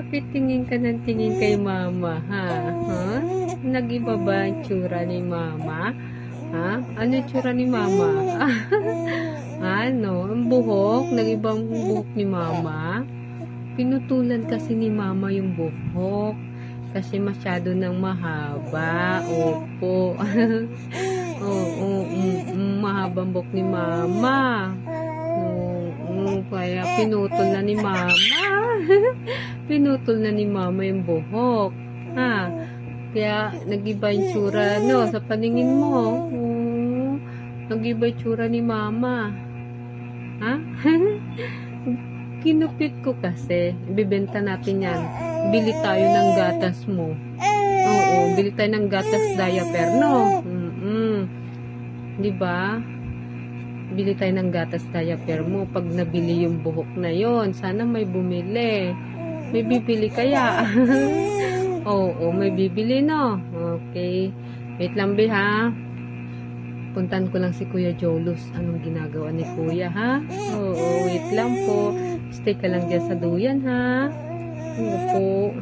Bakit tingin ka ng tingin kay mama, ha? Ha? Nag-iba ba ang tsura ni mama? Ha? Ano yung tsura ni mama? Ano? Ang buhok? Nag-ibang buhok ni mama? Pinutulan kasi ni mama yung buhok. Kasi masyado nang mahaba. Opo. Oo, mahabang buhok ni mama. Kaya pinutol na ni mama. Pinutol na ni mama yung buhok. Ha? Kaya nag-iba yung tsura, no? Sa paningin mo. Nag-iba yung tsura ni mama. Ha? Kinupit ko kasi. Ibibenta natin yan. Bili tayo ng gatas mo. Oo, bili tayo ng gatas diaper, no? Diba? Bili tayo ng gatas diaper mo. Pag nabili yung buhok na yon, sana may bumili. May bibili kaya? Oo, may bibili, no? Okay. Wait lang, be, ha? Puntan ko lang si Kuya Jolus. Anong ginagawa ni Kuya, ha? Oo, wait lang po. Stay ka lang dyan sa duyan, ha? Ano po?